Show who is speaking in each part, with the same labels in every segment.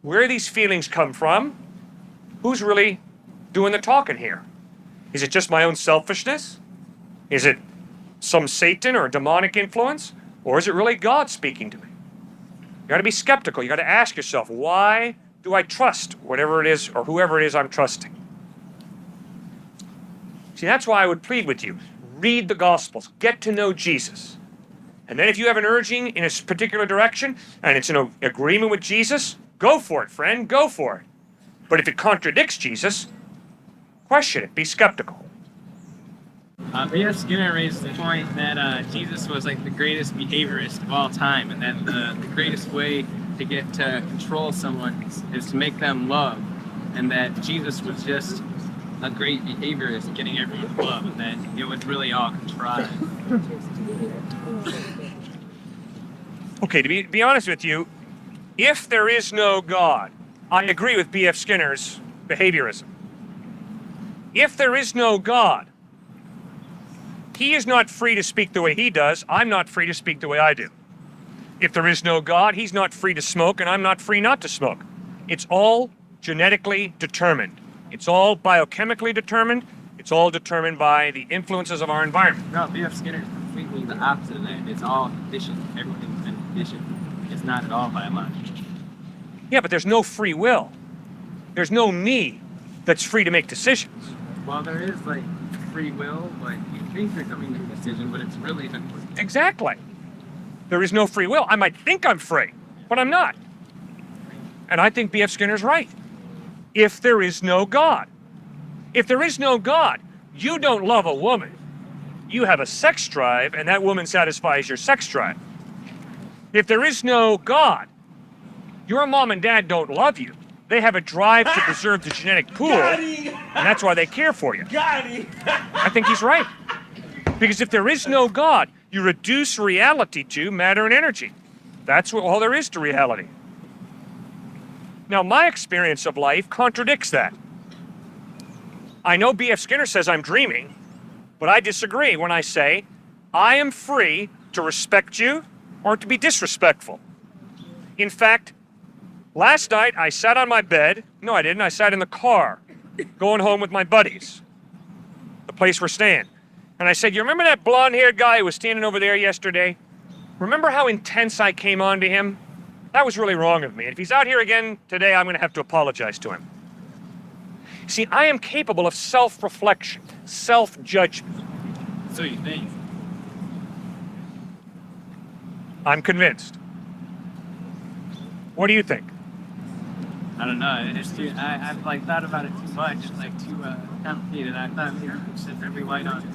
Speaker 1: where these feelings come from, who's really doing the talking here? Is it just my own selfishness? Is it some Satan or demonic influence? Or is it really God speaking to me? You got to be skeptical. You got to ask yourself, why do I trust whatever it is or whoever it is I'm trusting? See, that's why I would plead with you. Read the Gospels. Get to know Jesus. And then if you have an urging in a particular direction and it's in agreement with Jesus, go for it, friend. Go for it. But if it contradicts Jesus, question it. Be skeptical.
Speaker 2: B.F. Skinner raised the point that Jesus was like the greatest behaviorist of all time, and that the greatest way to get to control someone is to make them love, and that Jesus was just a great behaviorist, getting everyone to love, and that it was really all contrived.
Speaker 1: Okay, to be honest with you, if there is no God, I agree with B.F. Skinner's behaviorism. If there is no God, he is not free to speak the way he does. I'm not free to speak the way I do. If there is no God, he's not free to smoke, and I'm not free not to smoke. It's all genetically determined. It's all biochemically determined. It's all determined by the influences of our environment.
Speaker 2: No, B.F. Skinner is completely the opposite of that. It's all conditioned. Everything's been conditioned. It's not at all biological.
Speaker 1: Yeah, but there's no free will. There's no me that's free to make decisions.
Speaker 2: Well, there is like free will, but you think you're coming to a decision, but it's really the...
Speaker 1: Exactly. There is no free will. I might think I'm free, but I'm not. And I think B.F. Skinner's right. If there is no God. If there is no God, you don't love a woman. You have a sex drive, and that woman satisfies your sex drive. If there is no God, your mom and dad don't love you. They have a drive to preserve the genetic pool, and that's why they care for you. I think he's right. Because if there is no God, you reduce reality to matter and energy. That's all there is to reality. Now, my experience of life contradicts that. I know B.F. Skinner says I'm dreaming, but I disagree when I say I am free to respect you or to be disrespectful. In fact, last night I sat on my bed. No, I didn't. I sat in the car going home with my buddies, the place we're staying. And I said, you remember that blonde-haired guy who was standing over there yesterday? Remember how intense I came on to him? That was really wrong of me. And if he's out here again today, I'm going to have to apologize to him. See, I am capable of self-reflection, self-judgment.
Speaker 2: So you think?
Speaker 1: I'm convinced. What do you think?
Speaker 2: I don't know. It's too. I've like thought about it too much. It's like too complicated. I thought maybe we could set every light on.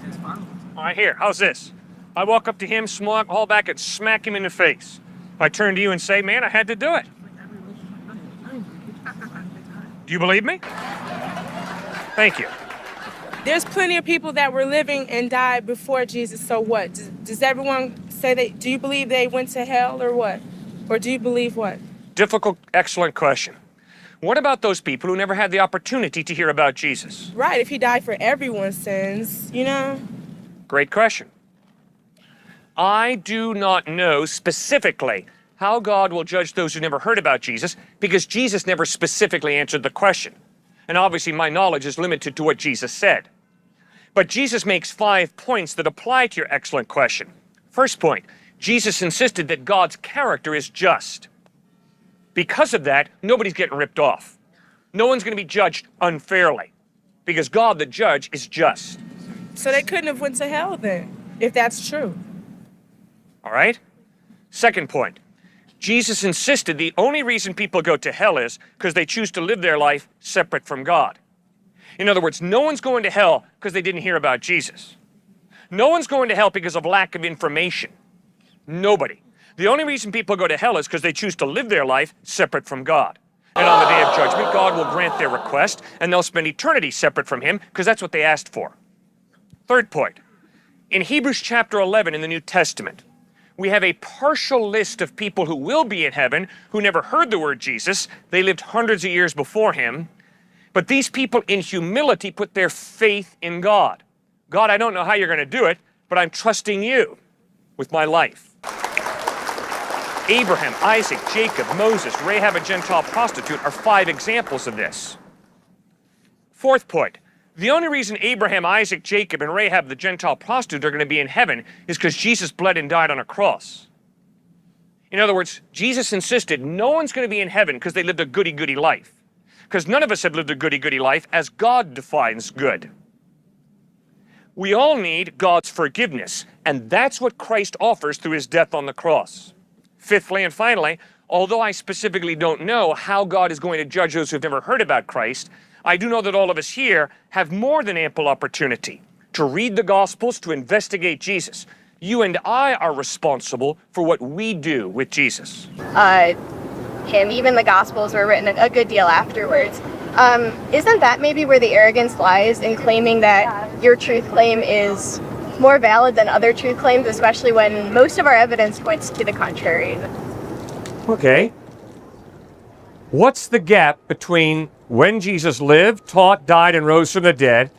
Speaker 1: All right, here. How's this? I walk up to him, haul back, and smack him in the face. I turn to you and say, man, I had to do it. Do you believe me? Thank you.
Speaker 3: There's plenty of people that were living and died before Jesus, so what? Does everyone say do you believe they went to hell or what? Or do you believe what?
Speaker 1: Difficult, excellent question. What about those people who never had the opportunity to hear about Jesus?
Speaker 3: Right, if he died for everyone's sins, you know?
Speaker 1: Great question. I do not know specifically how God will judge those who never heard about Jesus because Jesus never specifically answered the question. And obviously my knowledge is limited to what Jesus said. But Jesus makes 5 points that apply to your excellent question. First point, Jesus insisted that God's character is just. Because of that, nobody's getting ripped off. No one's going to be judged unfairly because God, the judge, is just.
Speaker 3: So they couldn't have went to hell then, if that's true.
Speaker 1: All right? Second point, Jesus insisted the only reason people go to hell is because they choose to live their life separate from God. In other words, no one's going to hell because they didn't hear about Jesus. No one's going to hell because of lack of information. Nobody. The only reason people go to hell is because they choose to live their life separate from God. And on the day of judgment, God will grant their request, and they'll spend eternity separate from him because that's what they asked for. Third point, in Hebrews chapter 11 in the New Testament, we have a partial list of people who will be in heaven who never heard the word Jesus. They lived hundreds of years before him. But these people in humility put their faith in God. God, I don't know how you're going to do it, but I'm trusting you with my life. Abraham, Isaac, Jacob, Moses, Rahab, a Gentile prostitute are 5 examples of this. Fourth point, the only reason Abraham, Isaac, Jacob, and Rahab, the Gentile prostitute, are going to be in heaven is because Jesus bled and died on a cross. In other words, Jesus insisted no one's going to be in heaven because they lived a goody-goody life. Because none of us have lived a goody-goody life as God defines good. We all need God's forgiveness, and that's what Christ offers through his death on the cross. Fifthly and finally, although I specifically don't know how God is going to judge those who've never heard about Christ, I do know that all of us here have more than ample opportunity to read the Gospels, to investigate Jesus. You and I are responsible for what we do with Jesus.
Speaker 4: Even the Gospels were written a good deal afterwards. Isn't that maybe where the arrogance lies in claiming that your truth claim is more valid than other truth claims, especially when most of our evidence points to the contrary?
Speaker 1: Okay. What's the gap between when Jesus lived, taught, died, and rose from the dead,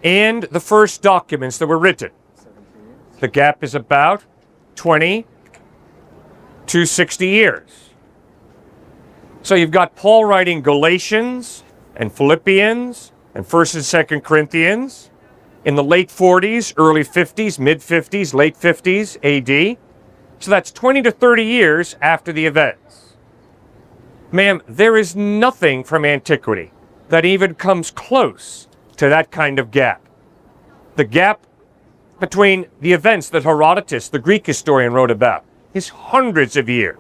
Speaker 1: and the first documents that were written? The gap is about 20 to 60 years. So you've got Paul writing Galatians and Philippians and 1st and 2nd Corinthians in the late 40s, early 50s, mid 50s, late 50s AD. So that's 20 to 30 years after the events. Ma'am, there is nothing from antiquity that even comes close to that kind of gap. The gap between the events that Herodotus, the Greek historian, wrote about is hundreds of years.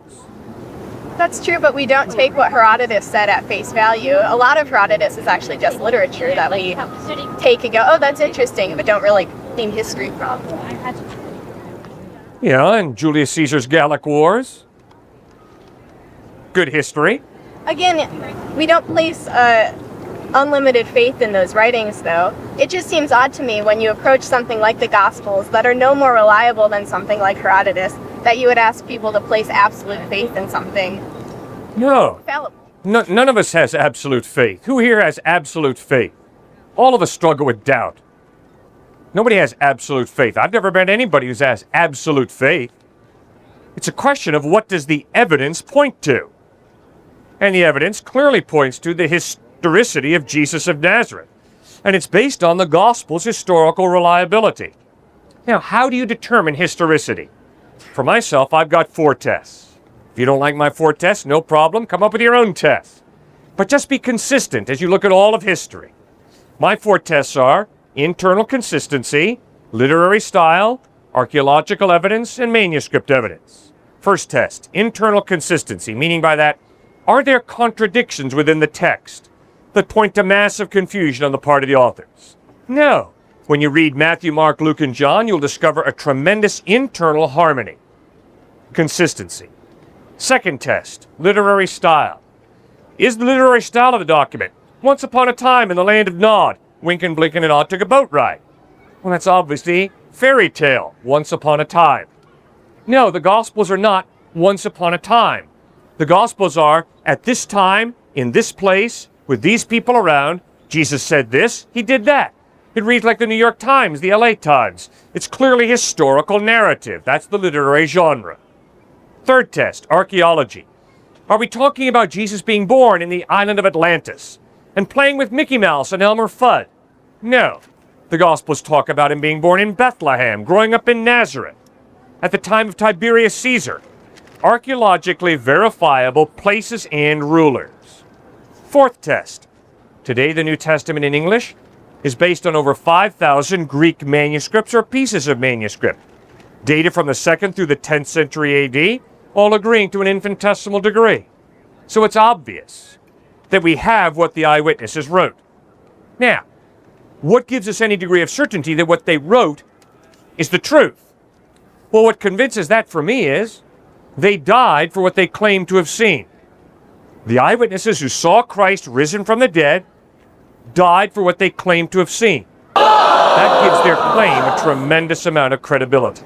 Speaker 4: That's true, but we don't take what Herodotus said at face value. A lot of Herodotus is actually just literature that we take and go, oh, that's interesting, but don't really glean history from.
Speaker 1: Yeah, and Julius Caesar's Gallic Wars. Good history.
Speaker 4: Again, we don't place unlimited faith in those writings, though. It just seems odd to me when you approach something like the Gospels that are no more reliable than something like Herodotus, that you would ask people to place absolute faith in something.
Speaker 1: No.
Speaker 4: Fallible.
Speaker 1: None of us has absolute faith. Who here has absolute faith? All of us struggle with doubt. Nobody has absolute faith. I've never met anybody who has absolute faith. It's a question of what does the evidence point to? And the evidence clearly points to the historicity of Jesus of Nazareth. And it's based on the Gospel's historical reliability. Now, how do you determine historicity? For myself, I've got 4 tests. If you don't like my 4 tests, no problem. Come up with your own tests. But just be consistent as you look at all of history. My 4 tests are internal consistency, literary style, archaeological evidence, and manuscript evidence. First test, internal consistency, meaning by that, are there contradictions within the text that point to massive confusion on the part of the authors? No. When you read Matthew, Mark, Luke, and John, you'll discover a tremendous internal harmony. Consistency. Second test, literary style. Is the literary style of the document once upon a time in the land of Nod, Wynken, Blynken, and Odd took a boat ride? Well, that's obviously fairy tale, once upon a time. No, the Gospels are not once upon a time. The Gospels are, at this time, in this place, with these people around, Jesus said this, he did that. It reads like the New York Times, the LA Times. It's clearly historical narrative. That's the literary genre. Third test, archaeology. Are we talking about Jesus being born in the island of Atlantis and playing with Mickey Mouse and Elmer Fudd? No. The Gospels talk about him being born in Bethlehem, growing up in Nazareth, at the time of Tiberius Caesar. Archaeologically verifiable places and rulers. Fourth test. Today, the New Testament in English is based on over 5,000 Greek manuscripts or pieces of manuscript, dated from the 2nd through the 10th century AD, all agreeing to an infinitesimal degree. So it's obvious that we have what the eyewitnesses wrote. Now, what gives us any degree of certainty that what they wrote is the truth? Well, what convinces that for me is they died for what they claimed to have seen. The eyewitnesses who saw Christ risen from the dead died for what they claimed to have seen. That gives their claim a tremendous amount of credibility.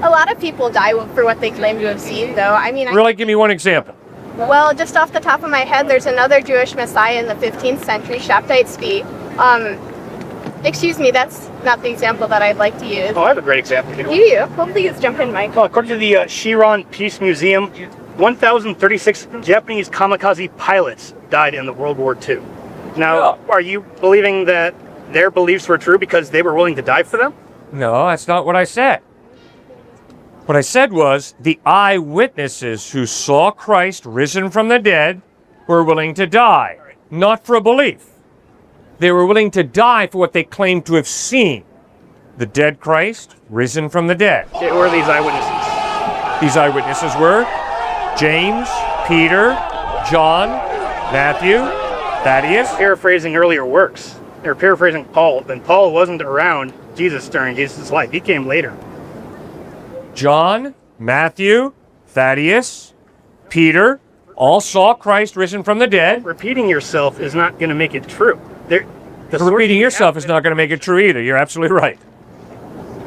Speaker 4: A lot of people die for what they claim to have seen, though. I mean,
Speaker 1: Really? Give me one example.
Speaker 4: Well, just off the top of my head, there's another Jewish Messiah in the 15th century, Shabtai Tzvi. Excuse me, that's not the example that I'd like to use.
Speaker 5: Oh, I have a great example.
Speaker 4: Do you? Well, please jump in, Mike.
Speaker 5: Well, according to the Chiron Peace Museum, 1,036 Japanese kamikaze pilots died in the World War II. Now, are you believing that their beliefs were true because they were willing to die for them?
Speaker 1: No, that's not what I said. What I said was the eyewitnesses who saw Christ risen from the dead were willing to die, not for a belief. They were willing to die for what they claimed to have seen. The dead Christ risen from the dead.
Speaker 5: Who are these eyewitnesses?
Speaker 1: These eyewitnesses were James, Peter, John, Matthew, Thaddeus.
Speaker 5: Paraphrasing earlier works. They're paraphrasing Paul. Then Paul wasn't around Jesus during Jesus' life. He came later.
Speaker 1: John, Matthew, Thaddeus, Peter, all saw Christ risen from the dead.
Speaker 5: Repeating yourself is not going to make it true.
Speaker 1: Repeating yourself is not going to make it true either. You're absolutely right.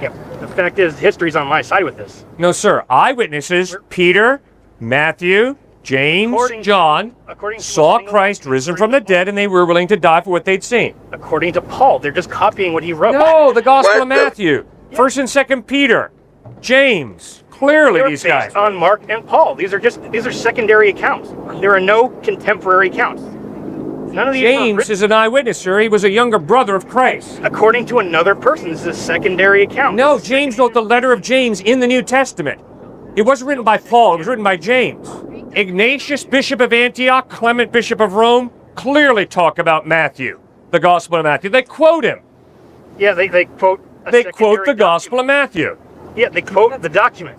Speaker 5: Yep. The fact is, history's on my side with this.
Speaker 1: No, sir. Eyewitnesses, Peter, Matthew, James, John, saw Christ risen from the dead, and they were willing to die for what they'd seen.
Speaker 5: According to Paul, they're just copying what he wrote.
Speaker 1: No, the Gospel of Matthew, 1st and 2nd Peter, James. Clearly, these guys.
Speaker 5: Based on Mark and Paul. These are secondary accounts. There are no contemporary accounts. None of these
Speaker 1: James is an eyewitness, sir. He was a younger brother of Christ.
Speaker 5: According to another person, this is a secondary account.
Speaker 1: No, James wrote the letter of James in the New Testament. It wasn't written by Paul. It was written by James. Ignatius, Bishop of Antioch, Clement, Bishop of Rome, clearly talk about Matthew, the Gospel of Matthew. They quote him.
Speaker 5: Yeah, they quote.
Speaker 1: They quote the Gospel of Matthew.
Speaker 5: Yeah, they quote the document.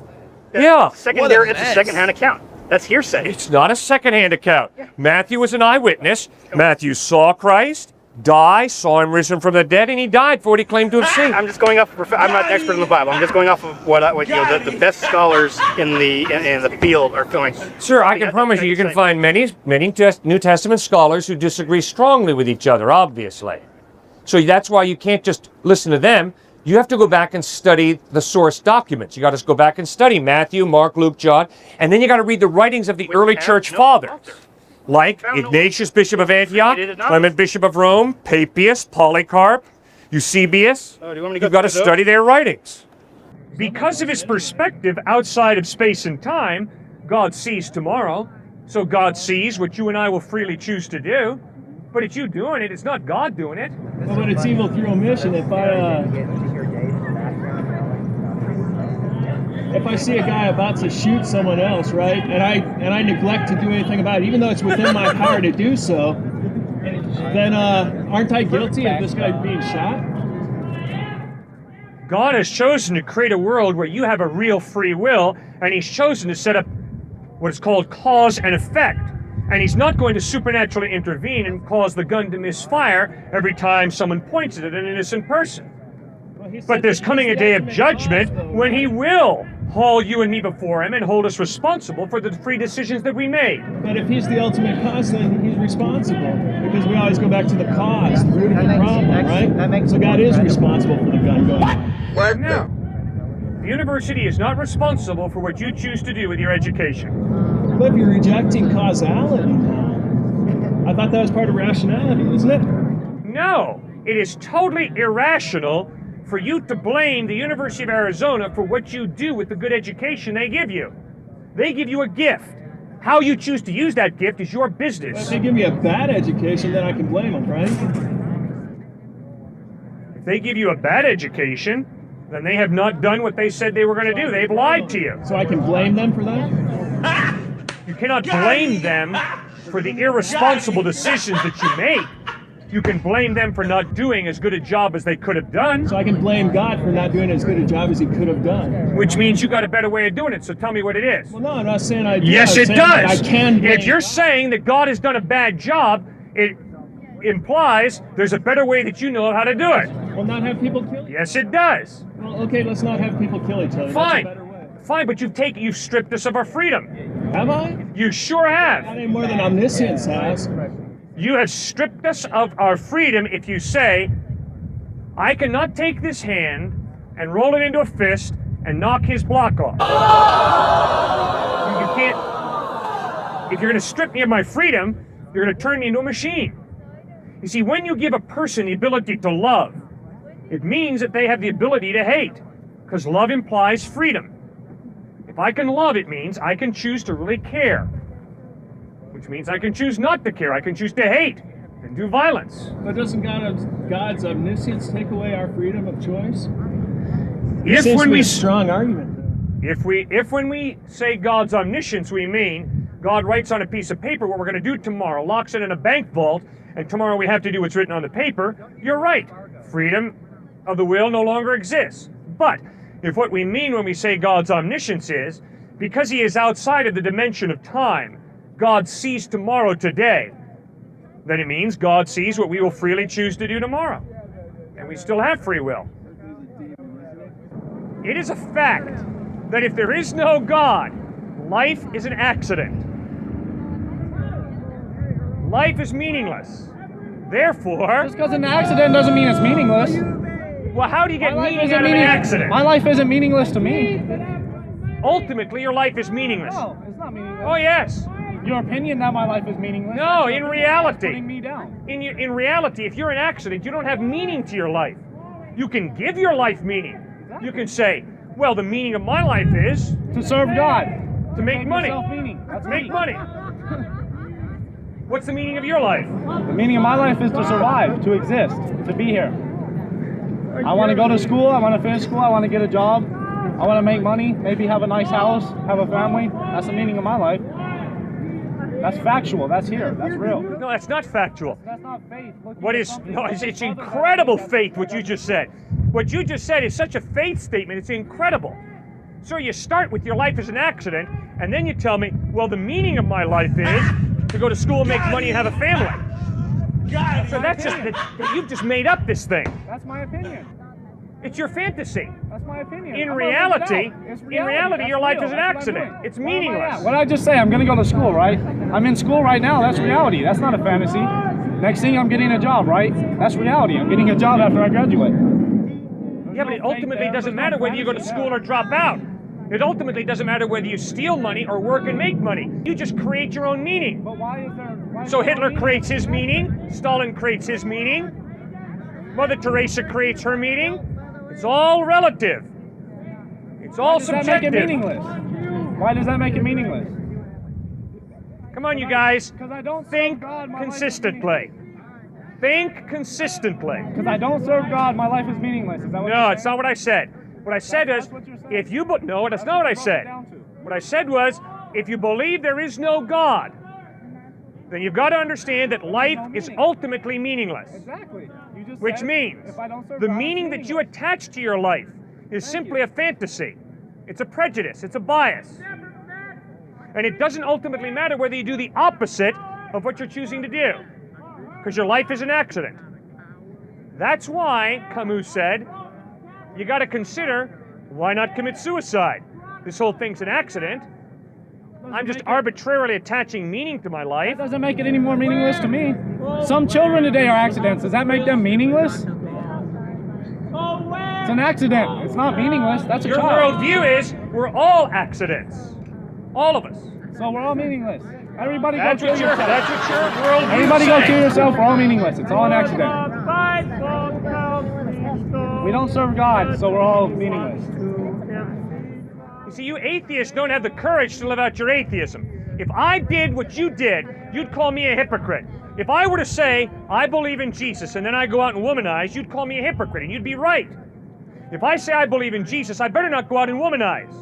Speaker 1: Yeah.
Speaker 5: Secondary. It's a secondhand account. That's hearsay.
Speaker 1: It's not a secondhand account. Matthew was an eyewitness. Matthew saw Christ, die, saw him risen from the dead, and he died for what he claimed to have seen.
Speaker 5: I'm just going off. I'm not an expert in the Bible. I'm just going off of what the best scholars in the field are filling.
Speaker 1: Sir, I can promise you can find many New Testament scholars who disagree strongly with each other, obviously. So that's why you can't just listen to them. You have to go back and study the source documents. You got to go back and study Matthew, Mark, Luke, John, and then you got to read the writings of the early church fathers, like Ignatius, Bishop of Antioch, Clement, Bishop of Rome, Papias, Polycarp, Eusebius. You've got to study their writings. Because of his perspective outside of space and time, God sees tomorrow. So God sees what you and I will freely choose to do. But it's you doing it. It's not God doing it.
Speaker 6: Well, but it's evil through omission. If I see a guy about to shoot someone else, right, and I neglect to do anything about it, even though it's within my power to do so, then aren't I guilty of this guy being shot?
Speaker 1: God has chosen to create a world where you have a real free will, and he's chosen to set up what is called cause and effect. And he's not going to supernaturally intervene and cause the gun to misfire every time someone points it at an innocent person. But there's coming a day of judgment when he will haul you and me before him and hold us responsible for the free decisions that we made.
Speaker 6: But if he's the ultimate cause, then he's responsible. Because we always go back to the cause, the root of the problem, right? So God is responsible for the gun going off.
Speaker 1: What? No. The university is not responsible for what you choose to do with your education.
Speaker 6: But if you're rejecting causality now, I thought that was part of rationality, isn't it?
Speaker 1: No, it is totally irrational for you to blame the University of Arizona for what you do with the good education they give you. They give you a gift. How you choose to use that gift is your business.
Speaker 6: If they give me a bad education, then I can blame them, right?
Speaker 1: If they give you a bad education, then they have not done what they said they were going to do. They've lied to you.
Speaker 6: So I can blame them for that?
Speaker 1: You cannot blame them for the irresponsible decisions that you make. You can blame them for not doing as good a job as they could have done.
Speaker 6: So I can blame God for not doing as good a job as he could have done.
Speaker 1: Which means you got a better way of doing it, so tell me what it is.
Speaker 6: Well, no, I'm not saying I do.
Speaker 1: Yes, it does.
Speaker 6: I can blame
Speaker 1: If you're saying that God has done a bad job, it implies there's a better way that you know how to do it.
Speaker 6: Well, not have people kill each other.
Speaker 1: Yes, it does.
Speaker 6: Well, okay, let's not have people kill each other.
Speaker 1: Fine.
Speaker 6: That's a better way.
Speaker 1: Fine, but you've stripped us of our freedom.
Speaker 6: Have I?
Speaker 1: You sure have.
Speaker 6: Not any more than omniscience has.
Speaker 1: You have stripped us of our freedom if you say, I cannot take this hand and roll it into a fist and knock his block off. You can't. If you're going to strip me of my freedom, you're going to turn me into a machine. You see, when you give a person the ability to love, It means that they have the ability to hate, because love implies freedom. If I can love, it means I can choose to really care, which means I can choose not to care. I can choose to hate and do violence.
Speaker 6: But doesn't God's omniscience take away our freedom of choice?
Speaker 1: If
Speaker 6: Seems
Speaker 1: when
Speaker 6: to be
Speaker 1: we
Speaker 6: a strong argument.
Speaker 1: if when we say God's omniscience, we mean God writes on a piece of paper what we're going to do tomorrow, locks it in a bank vault, and tomorrow we have to do what's written on the paper, you're right. Freedom of the will no longer exists. But if what we mean when we say God's omniscience is, because he is outside of the dimension of time, God sees tomorrow today, then it means God sees what we will freely choose to do tomorrow. And we still have free will. It is a fact that if there is no God, life is an accident. Life is meaningless. Therefore,
Speaker 7: Just because an accident doesn't mean it's meaningless.
Speaker 1: well, how do you get
Speaker 7: My life
Speaker 1: meaning
Speaker 7: isn't
Speaker 1: out of an accident?
Speaker 7: My life isn't meaningless to me.
Speaker 1: Ultimately, your life is meaningless.
Speaker 7: No, it's not meaningless.
Speaker 1: Oh, yes.
Speaker 7: Your opinion that my life is meaningless.
Speaker 1: No,
Speaker 7: that's
Speaker 1: in
Speaker 7: your opinion.
Speaker 1: reality.
Speaker 7: That's putting me down.
Speaker 1: In reality, if you're an accident, you don't have meaning to your life. You can give your life meaning. You can say, well, the meaning of my life is
Speaker 7: To serve God.
Speaker 1: to make money.
Speaker 7: yourself meaning. That's
Speaker 1: Make
Speaker 7: me.
Speaker 1: money. What's the meaning of your life?
Speaker 7: The meaning of my life is to survive, to exist, to be here. I want to go to school. I want to finish school. I want to get a job. I want to make money. Maybe have a nice house. Have a family. That's the meaning of my life. That's factual. That's here. That's real.
Speaker 1: No, that's not factual.
Speaker 7: That's not faith. Looking
Speaker 1: What
Speaker 7: at
Speaker 1: is,
Speaker 7: something
Speaker 1: no,
Speaker 7: that
Speaker 1: it's
Speaker 7: doesn't
Speaker 1: incredible
Speaker 7: have
Speaker 1: faith, what you just said. What you just said is such a faith statement, it's incredible. So you start with your life as an accident, and then you tell me, well, the meaning of my life is to go to school, make money, and have a family. So that's just, that you've just made up this thing.
Speaker 7: That's my opinion.
Speaker 1: It's your fantasy.
Speaker 7: That's my opinion.
Speaker 1: In
Speaker 7: I'm gonna live it
Speaker 1: reality,
Speaker 7: out. It's
Speaker 1: in reality,
Speaker 7: That's
Speaker 1: your life
Speaker 7: real.
Speaker 1: is an
Speaker 7: That's what I'm
Speaker 1: accident.
Speaker 7: doing.
Speaker 1: It's
Speaker 7: Where am I
Speaker 1: meaningless.
Speaker 7: at? What did I just say? I'm going to go to school, right? I'm in school right now. That's reality. That's not a fantasy. Next thing, I'm getting a job, right? That's reality. I'm getting a job after I graduate.
Speaker 1: Yeah, but it ultimately doesn't matter whether you go to school or drop out. It ultimately doesn't matter whether you steal money or work and make money. You just create your own meaning.
Speaker 7: But why is there? Why is
Speaker 1: So
Speaker 7: there no
Speaker 1: Hitler
Speaker 7: meaning?
Speaker 1: creates his meaning, Stalin creates his meaning, Mother Teresa creates her meaning. It's all relative. It's all
Speaker 7: Why does that make
Speaker 1: subjective.
Speaker 7: it meaningless? Why does that make it meaningless?
Speaker 1: Come on, you guys.
Speaker 7: Because I don't
Speaker 1: Think
Speaker 7: serve God. My life is
Speaker 1: consistently. Think consistently.
Speaker 7: Because I don't serve God, my life is meaningless. Is that what
Speaker 1: No,
Speaker 7: you're
Speaker 1: it's
Speaker 7: saying?
Speaker 1: not what I said. What I said is,
Speaker 7: That's what you're saying.
Speaker 1: if you no, that's not what I
Speaker 7: Broke it
Speaker 1: said.
Speaker 7: down to.
Speaker 1: What I said was, if you believe there is no God, then you've got to understand that life is ultimately meaningless.
Speaker 7: Exactly. You just
Speaker 1: Which
Speaker 7: said,
Speaker 1: means
Speaker 7: if I don't serve
Speaker 1: the
Speaker 7: God, it's
Speaker 1: meaning that you
Speaker 7: meaningless.
Speaker 1: attach to your life is simply a fantasy. It's a prejudice. It's a bias. And it doesn't ultimately matter whether you do the opposite of what you're choosing to do, because your life is an accident. That's why Camus said, you got to consider, why not commit suicide? This whole thing's an accident. I'm just arbitrarily attaching meaning to my life.
Speaker 7: That doesn't make it any more meaningless to me. Some children today are accidents. Does that make them meaningless? It's an accident. It's not meaningless. That's a
Speaker 1: Your
Speaker 7: child.
Speaker 1: worldview is we're all accidents. All of us.
Speaker 7: So we're all meaningless. Everybody go
Speaker 1: That's
Speaker 7: kill
Speaker 1: what your
Speaker 7: yourself.
Speaker 1: worldview
Speaker 7: Everybody go
Speaker 1: saying.
Speaker 7: kill yourself. We're all meaningless. It's all an accident. We don't serve God, so we're all meaningless.
Speaker 1: You see, you atheists don't have the courage to live out your atheism. If I did what you did, you'd call me a hypocrite. If I were to say, I believe in Jesus, and then I go out and womanize, you'd call me a hypocrite, and you'd be right. If I say I believe in Jesus, I better not go out and womanize.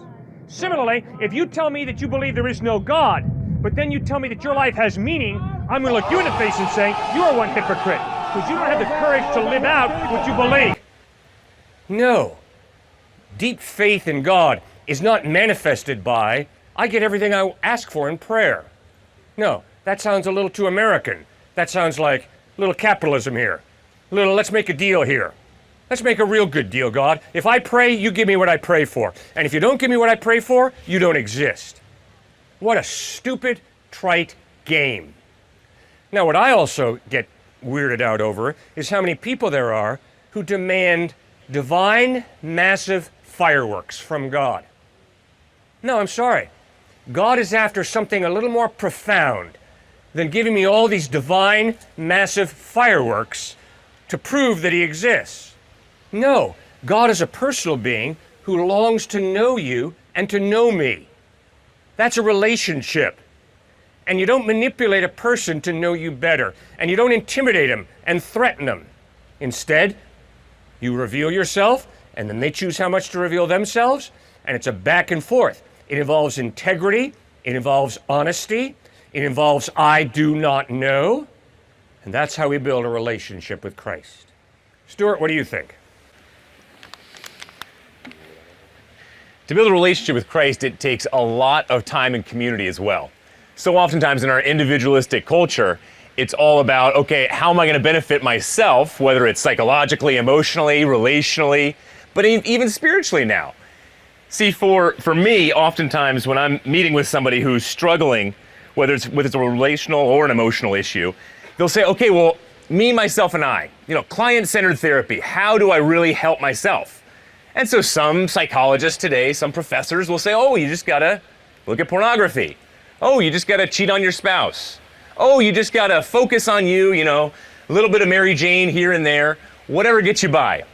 Speaker 1: Similarly, if you tell me that you believe there is no God, but then you tell me that your life has meaning, I'm going to look you in the face and say, you are one hypocrite, because you don't have the courage to live out what you believe. No. Deep faith in God is not manifested by, I get everything I ask for in prayer. No, that sounds a little too American. That sounds like a little capitalism here. Let's make a deal here. Let's make a real good deal, God. If I pray, you give me what I pray for. And if you don't give me what I pray for, you don't exist. What a stupid, trite game. Now, what I also get weirded out over is how many people there are who demand divine, massive fireworks from God. No, I'm sorry. God is after something a little more profound than giving me all these divine, massive fireworks to prove that he exists. No, God is a personal being who longs to know you and to know me. That's a relationship. And you don't manipulate a person to know you better. And you don't intimidate them and threaten them. Instead, you reveal yourself, and then they choose how much to reveal themselves, and it's a back and forth. It involves integrity, it involves honesty, it involves I do not know, and that's how we build a relationship with Christ. Stuart, what do you think?
Speaker 8: To build a relationship with Christ, it takes a lot of time and community as well. So oftentimes in our individualistic culture, it's all about, okay, how am I going to benefit myself, whether it's psychologically, emotionally, relationally, but even spiritually now. See, for me, oftentimes when I'm meeting with somebody who's struggling, whether it's a relational or an emotional issue, they'll say, okay, well, me, myself, and I, client-centered therapy, how do I really help myself? And so some psychologists today, some professors will say, oh, you just gotta look at pornography. Oh, you just gotta cheat on your spouse. Oh, you just gotta focus on you, a little bit of Mary Jane here and there, whatever gets you by.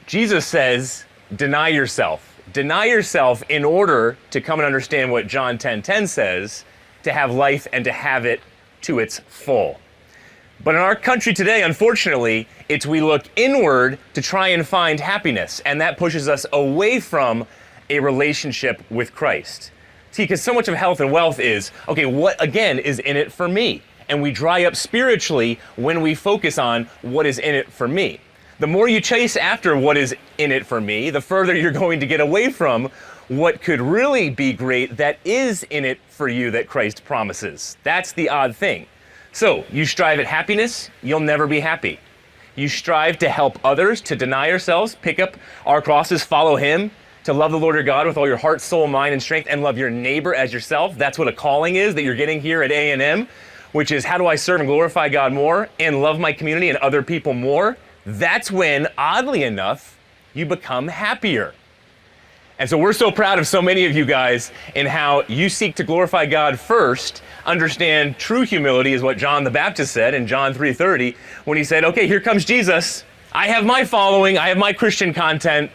Speaker 8: Jesus says, deny yourself. Deny yourself in order to come and understand what John 10:10 says, to have life and to have it to its full. But in our country today, unfortunately, we look inward to try and find happiness, and that pushes us away from a relationship with Christ. See, because so much of health and wealth is, okay, what again is in it for me? And we dry up spiritually when we focus on what is in it for me. The more you chase after what is in it for me, the further you're going to get away from what could really be great that is in it for you that Christ promises. That's the odd thing. So, you strive at happiness, you'll never be happy. You strive to help others, to deny ourselves, pick up our crosses, follow Him, to love the Lord your God with all your heart, soul, mind, and strength, and love your neighbor as yourself. That's what a calling is that you're getting here at A&M, which is how do I serve and glorify God more and love my community and other people more? That's when, oddly enough, you become happier. And so we're so proud of so many of you guys in how you seek to glorify God first, understand true humility is what John the Baptist said in John 3:30 when he said, okay, here comes Jesus. I have my following, I have my Christian content,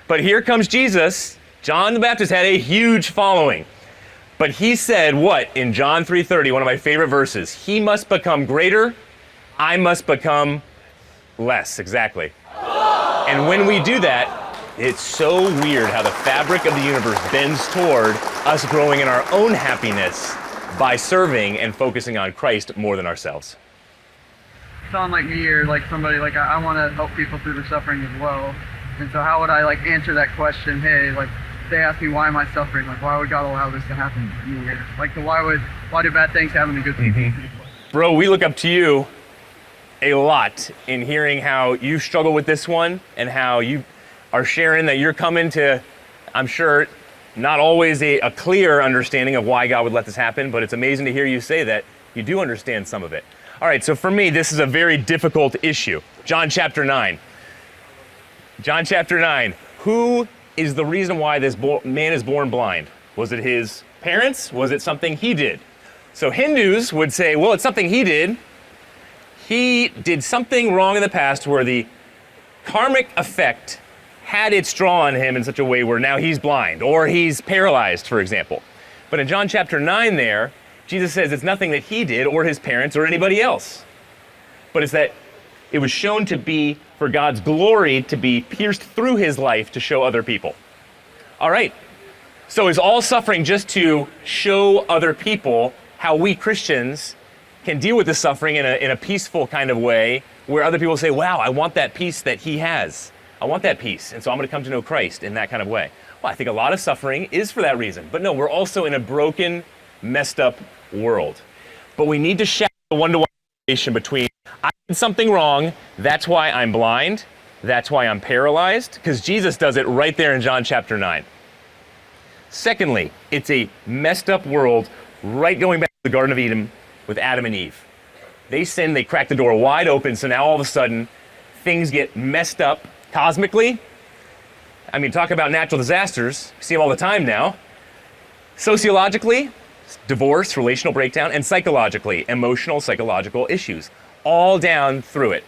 Speaker 8: but here comes Jesus. John the Baptist had a huge following. But he said what in John 3:30, one of my favorite verses, he must become greater, I must become less, exactly. And when we do that, it's so weird how the fabric of the universe bends toward us growing in our own happiness by serving and focusing on Christ more than ourselves.
Speaker 9: Someone like me or like somebody like I want to help people through their suffering as well. And so how would I like answer that question? Hey, like they ask me why am I suffering? Like why would God allow this to happen to me? Like why do bad things happen to good people?
Speaker 8: Bro, we look up to you a lot in hearing how you struggle with this one and how you are sharing that you're coming to, I'm sure, not always a clear understanding of why God would let this happen, but it's amazing to hear you say that you do understand some of it. All right, so for me, this is a very difficult issue. John chapter 9. John chapter 9. Who is the reason why this man is born blind? Was it his parents? Was it something he did? So Hindus would say, well, it's something he did. He did something wrong in the past where the karmic effect had its draw on him in such a way where now he's blind or he's paralyzed, for example. But in John chapter 9 there, Jesus says it's nothing that he did or his parents or anybody else. But it's that it was shown to be for God's glory to be pierced through his life to show other people. All right. So is all suffering just to show other people how we Christians can deal with this suffering in a peaceful kind of way where other people say, wow, I want that peace that he has. I want that peace, and so I'm going to come to know Christ in that kind of way. Well, I think a lot of suffering is for that reason. But no, we're also in a broken, messed up world. But we need to shatter the one-to-one relation between I did something wrong, that's why I'm blind, that's why I'm paralyzed, because Jesus does it right there in John chapter 9. Secondly, it's a messed up world right going back to the Garden of Eden with Adam and Eve. They sinned, they cracked the door wide open, so now all of a sudden, things get messed up cosmically. I mean, talk about natural disasters. You see them all the time now. Sociologically, divorce, relational breakdown, and psychologically, emotional, psychological issues. All down through it.